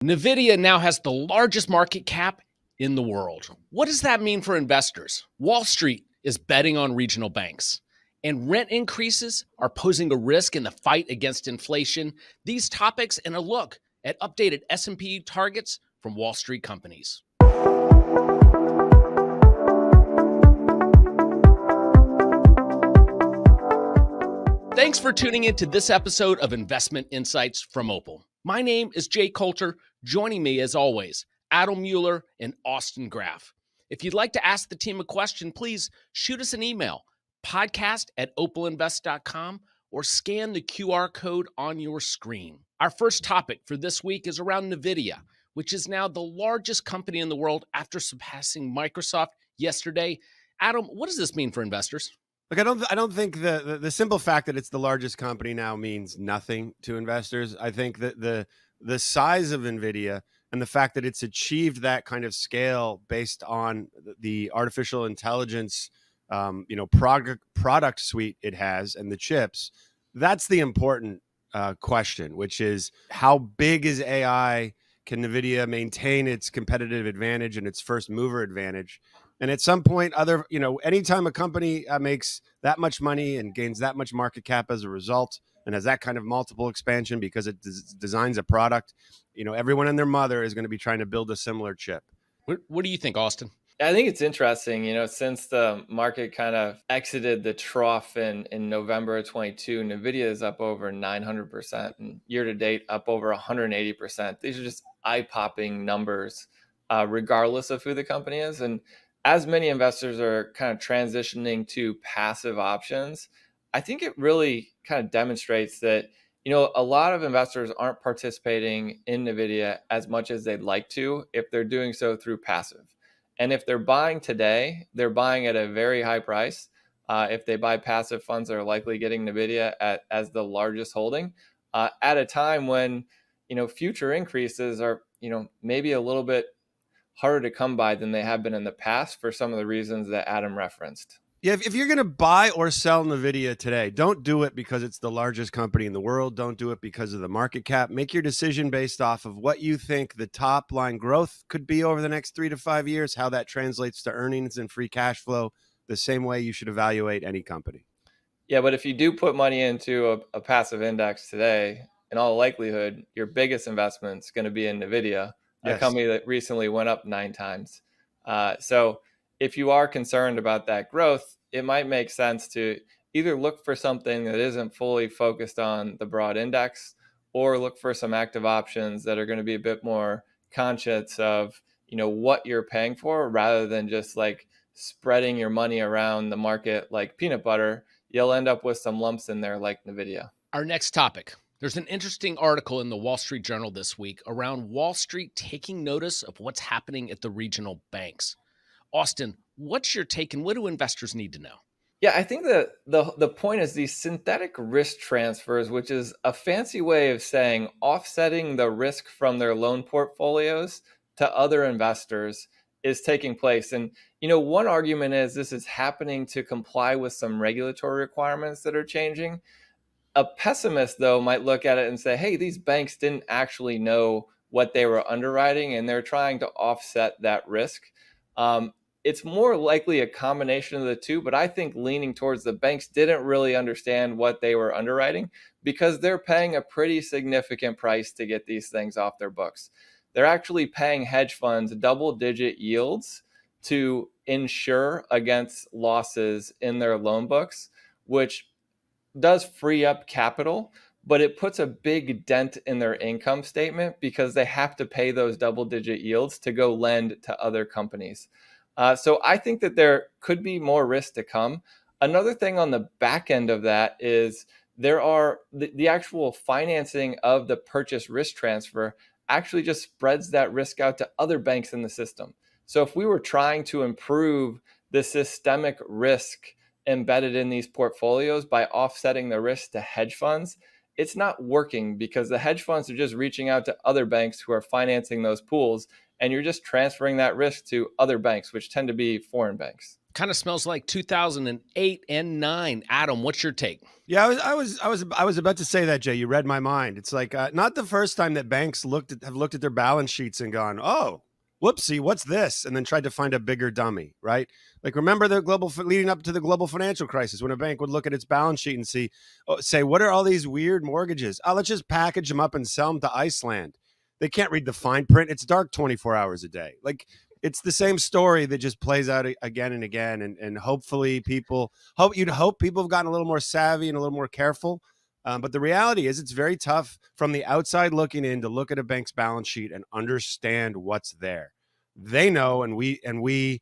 NVIDIA now has the largest market cap in the world. What does that mean for investors? Wall Street is betting on regional banks, and rent increases are posing a risk in the fight against inflation. These topics and a look at updated S&P targets from Wall Street companies. Thanks for tuning in to this episode of Investment Insights from Opal. My name is Jay Coulter. Joining me, as always, Adam Mueller and Austin Graff. If you'd like to ask the team a question, please shoot us an email, podcast@opalinvest.com, or scan the QR code on your screen. Our first topic for this week is around NVIDIA, which is now the largest company in the world after surpassing Microsoft yesterday. Adam, what does this mean for investors? Look, I don't think the simple fact that it's the largest company now means nothing to investors. I think that the size of NVIDIA and the fact that it's achieved that kind of scale based on the artificial intelligence, product suite it has and the chips, that's the important question, which is how big is AI? Can NVIDIA maintain its competitive advantage and its first mover advantage? And at some point, anytime a company makes that much money and gains that much market cap as a result and has that kind of multiple expansion because it designs a product, everyone and their mother is going to be trying to build a similar chip. What do you think, Austin? I think it's interesting, since the market kind of exited the trough in November of 22, NVIDIA is up over 900% and year to date up over 180%. These are just eye-popping numbers, regardless of who the company is. And as many investors are kind of transitioning to passive options, I think it really kind of demonstrates that, a lot of investors aren't participating in NVIDIA as much as they'd like to if they're doing so through passive. And if they're buying today, they're buying at a very high price. If they buy passive funds, they're likely getting NVIDIA as the largest holding at a time when, future increases are, maybe a little bit harder to come by than they have been in the past for some of the reasons that Adam referenced. Yeah, if you're going to buy or sell NVIDIA today, don't do it because it's the largest company in the world. Don't do it because of the market cap. Make your decision based off of what you think the top line growth could be over the next 3 to 5 years, how that translates to earnings and free cash flow, the same way you should evaluate any company. Yeah, but if you do put money into a passive index today, in all likelihood, your biggest investment is going to be in NVIDIA, a company that recently went up 9 times. So if you are concerned about that growth, it might make sense to either look for something that isn't fully focused on the broad index or look for some active options that are going to be a bit more conscious of, what you're paying for rather than just like spreading your money around the market like peanut butter. You'll end up with some lumps in there like NVIDIA. Our next topic. There's an interesting article in the Wall Street Journal this week around Wall Street taking notice of what's happening at the regional banks. Austin, what's your take and what do investors need to know? Yeah, I think that the point is these synthetic risk transfers, which is a fancy way of saying offsetting the risk from their loan portfolios to other investors is taking place. And, one argument is this is happening to comply with some regulatory requirements that are changing. A pessimist, though, might look at it and say, hey, these banks didn't actually know what they were underwriting, and they're trying to offset that risk. It's more likely a combination of the two, but I think leaning towards the banks didn't really understand what they were underwriting because they're paying a pretty significant price to get these things off their books. They're actually paying hedge funds double-digit yields to insure against losses in their loan books, which does free up capital, but it puts a big dent in their income statement because they have to pay those double-digit yields to go lend to other companies. So I think that there could be more risk to come. Another thing on the back end of that is there are the actual financing of the purchase risk transfer actually just spreads that risk out to other banks in the system. So if we were trying to improve the systemic risk embedded in these portfolios by offsetting the risk to hedge funds, it's not working because the hedge funds are just reaching out to other banks who are financing those pools, and you're just transferring that risk to other banks, which tend to be foreign banks. Kind of smells like 2008 and 9. Adam, what's your take? Yeah, I was about to say that, Jay. You read my mind. It's like not the first time that banks have looked at their balance sheets and gone, "Oh, whoopsie, what's this?" and then tried to find a bigger dummy, right? Like remember the leading up to the global financial crisis when a bank would look at its balance sheet and say, "What are all these weird mortgages? Oh, let's just package them up and sell them to Iceland." They can't read the fine print. It's dark 24 hours a day. Like it's the same story that just plays out again and again. And hopefully you'd hope people have gotten a little more savvy and a little more careful. But the reality is it's very tough from the outside looking in to look at a bank's balance sheet and understand what's there. They know, and the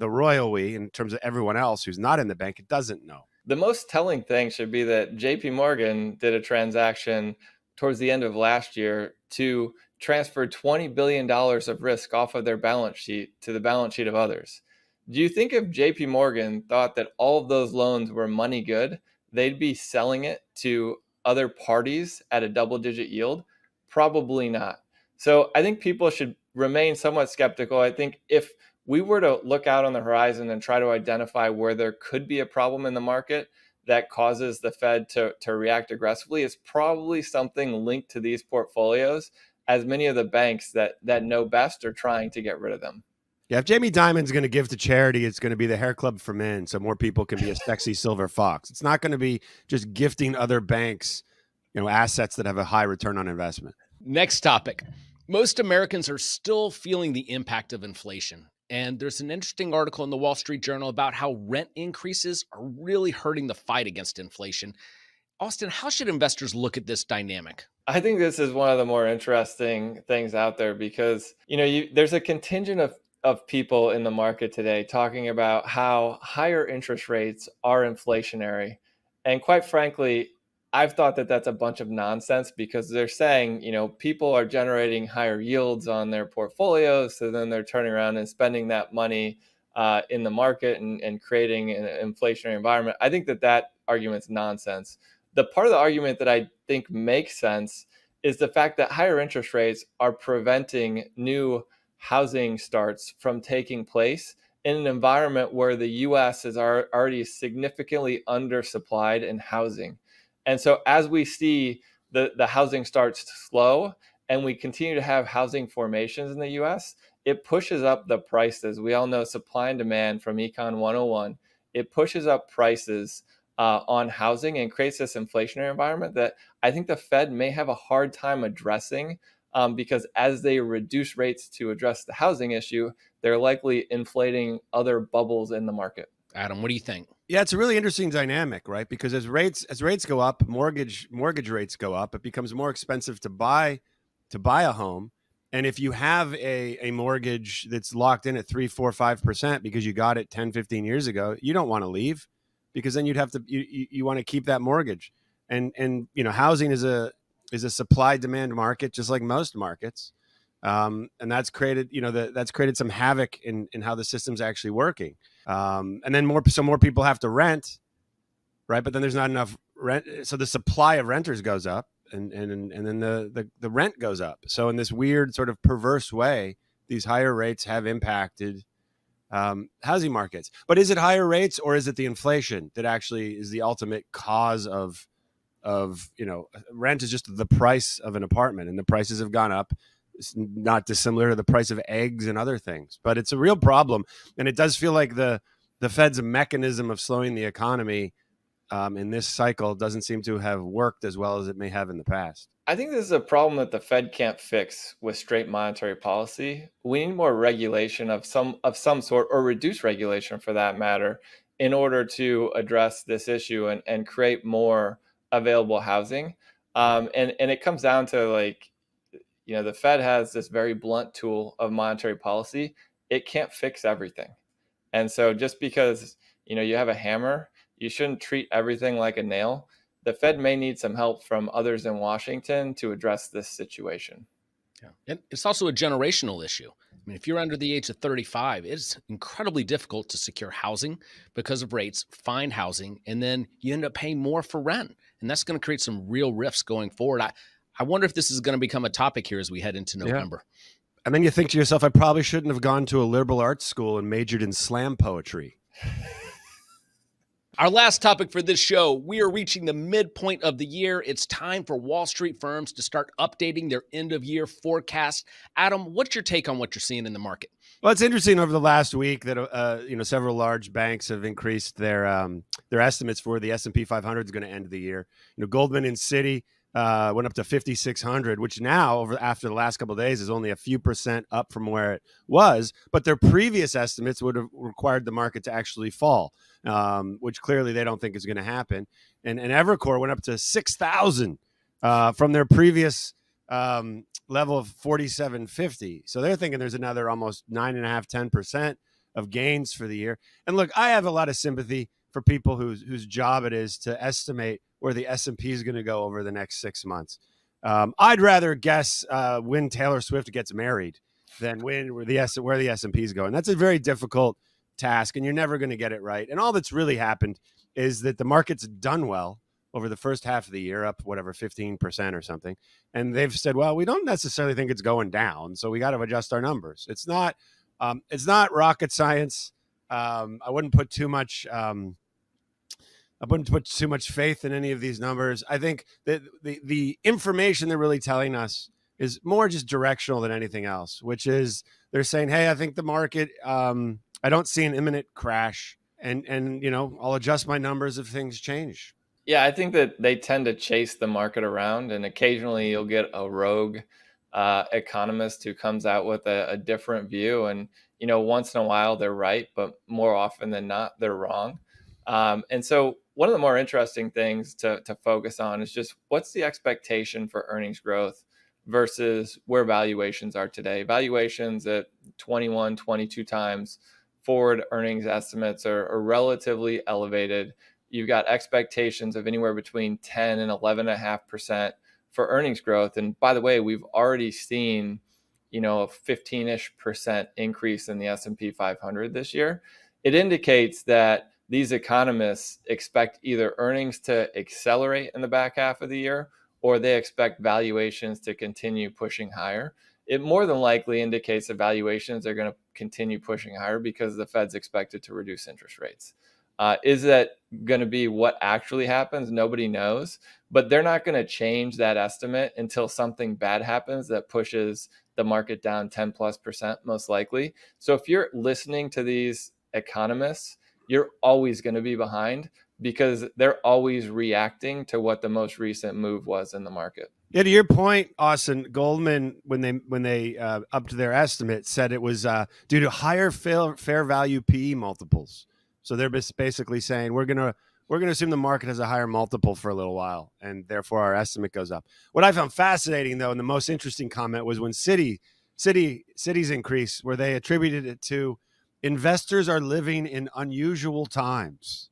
royal we, in terms of everyone else who's not in the bank, it doesn't know. The most telling thing should be that JP Morgan did a transaction towards the end of last year to transfer $20 billion of risk off of their balance sheet to the balance sheet of others. Do you think if JP Morgan thought that all of those loans were money good, they'd be selling it to other parties at a double-digit yield? Probably not. So I think people should remain somewhat skeptical. I think if we were to look out on the horizon and try to identify where there could be a problem in the market that causes the Fed to react aggressively, it's probably something linked to these portfolios, as many of the banks that know best are trying to get rid of them. Yeah, if Jamie Dimon's going to give to charity, it's going to be the hair club for men so more people can be a sexy silver fox. It's not going to be just gifting other banks, assets that have a high return on investment. Next topic. Most Americans are still feeling the impact of inflation. And there's an interesting article in the Wall Street Journal about how rent increases are really hurting the fight against inflation. Austin, how should investors look at this dynamic? I think this is one of the more interesting things out there because, there's a contingent of people in the market today talking about how higher interest rates are inflationary. And quite frankly, I've thought that that's a bunch of nonsense because they're saying, people are generating higher yields on their portfolios. So then they're turning around and spending that money in the market and creating an inflationary environment. I think that argument's nonsense. The part of the argument that I think makes sense is the fact that higher interest rates are preventing new housing starts from taking place in an environment where the U.S. is already significantly undersupplied in housing. And so as we see the housing starts slow and we continue to have housing formations in the U.S., it pushes up the prices. We all know supply and demand from Econ 101. It pushes up prices on housing and creates this inflationary environment that I think the Fed may have a hard time addressing because as they reduce rates to address the housing issue, they're likely inflating other bubbles in the market. Adam, what do you think? Yeah, it's a really interesting dynamic, right? Because as rates go up, mortgage rates go up. It becomes more expensive to buy a home. And if you have a mortgage that's locked in at 3%, 4%, 5% because you got it 10, 15 years ago, you don't want to leave because then you'd have to you want to keep that mortgage. And housing is a supply demand market just like most markets. And that's created some havoc in how the system's actually working. And then more people have to rent, right? But then there's not enough rent, so the supply of renters goes up, and then the rent goes up. So in this weird sort of perverse way, these higher rates have impacted housing markets. But is it higher rates or is it the inflation that actually is the ultimate cause of rent is just the price of an apartment, and the prices have gone up. It's not dissimilar to the price of eggs and other things, but it's a real problem. And it does feel like the Fed's mechanism of slowing the economy in this cycle doesn't seem to have worked as well as it may have in the past. I think this is a problem that the Fed can't fix with straight monetary policy. We need more regulation of some sort, or reduce regulation for that matter, in order to address this issue and create more available housing. And it comes down to the Fed has this very blunt tool of monetary policy. It can't fix everything. And so just because, you have a hammer, you shouldn't treat everything like a nail. The Fed may need some help from others in Washington to address this situation. Yeah. And it's also a generational issue. I mean, if you're under the age of 35, it's incredibly difficult to secure housing because of rates, find housing, and then you end up paying more for rent. And that's going to create some real rifts going forward. I wonder if this is going to become a topic here as we head into November. And then you think to yourself, I probably shouldn't have gone to a liberal arts school and majored in slam poetry. Our last topic for this show, we are reaching the midpoint of the year. It's time for Wall Street firms to start updating their end-of-year forecast. Adam, what's your take on what you're seeing in the market? Well, it's interesting over the last week that several large banks have increased their estimates for the S&P 500 is going to end the year. Goldman and Citi went up to 5,600, which now after the last couple of days is only a few percent up from where it was. But their previous estimates would have required the market to actually fall, which clearly they don't think is going to happen. And Evercore went up to 6,000 from their previous level of 4,750. So they're thinking there's another almost 9.5%, 10% of gains for the year. And look, I have a lot of sympathy for people whose job it is to estimate where the S&P is going to go over the next 6 months. I'd rather guess when Taylor Swift gets married than where the S&P is going. That's a very difficult task, and you're never going to get it right. And all that's really happened is that the market's done well over the first half of the year, up 15% or something. And they've said, well, we don't necessarily think it's going down, so we got to adjust our numbers. It's not rocket science. I wouldn't put too much faith in any of these numbers. I think that the information they're really telling us is more just directional than anything else, which is they're saying, hey, I think the market, I don't see an imminent crash, and I'll adjust my numbers if things change. Yeah, I think that they tend to chase the market around, and occasionally you'll get a rogue economist who comes out with a different view. And, once in a while they're right, but more often than not, they're wrong. And so one of the more interesting things to focus on is just what's the expectation for earnings growth versus where valuations are today. Valuations at 21, 22 times forward earnings estimates are relatively elevated. You've got expectations of anywhere between 10 and 11.5% for earnings growth. And by the way, we've already seen, a 15-ish% increase in the S&P 500 this year. It indicates that these economists expect either earnings to accelerate in the back half of the year, or they expect valuations to continue pushing higher. It more than likely indicates that valuations are going to continue pushing higher because the Fed's expected to reduce interest rates. Is that going to be what actually happens? Nobody knows, but they're not going to change that estimate until something bad happens that pushes the market down 10+% most likely. So if you're listening to these economists, you're always going to be behind because they're always reacting to what the most recent move was in the market. Yeah, to your point, Austin, Goldman, when they upped their estimate, said it was due to higher fair value PE multiples. So they're basically saying we're gonna assume the market has a higher multiple for a little while, and therefore our estimate goes up. What I found fascinating, though, and the most interesting comment was when Citi's increase, where they attributed it to investors are living in unusual times.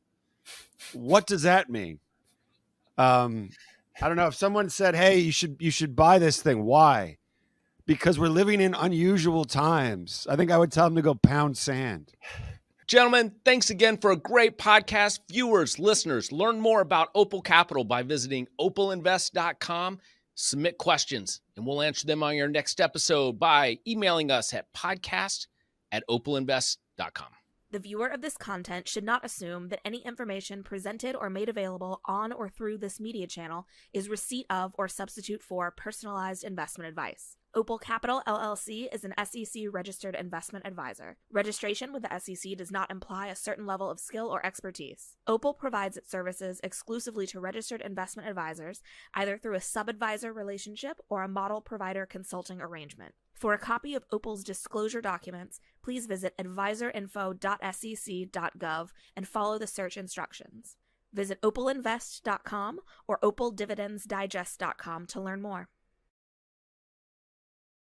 What does that mean? I don't know. If someone said, "Hey, you should buy this thing," why? Because we're living in unusual times. I think I would tell them to go pound sand. Gentlemen, thanks again for a great podcast. Viewers, listeners, learn more about Opal Capital by visiting opalinvest.com. Submit questions, and we'll answer them on your next episode by emailing us at podcast@opalinvest.com. The viewer of this content should not assume that any information presented or made available on or through this media channel is receipt of or substitute for personalized investment advice. Opal Capital, LLC is an SEC-registered investment advisor. Registration with the SEC does not imply a certain level of skill or expertise. Opal provides its services exclusively to registered investment advisors, either through a sub-advisor relationship or a model provider consulting arrangement. For a copy of Opal's disclosure documents, please visit advisorinfo.sec.gov and follow the search instructions. Visit opalinvest.com or opaldividendsdigest.com to learn more.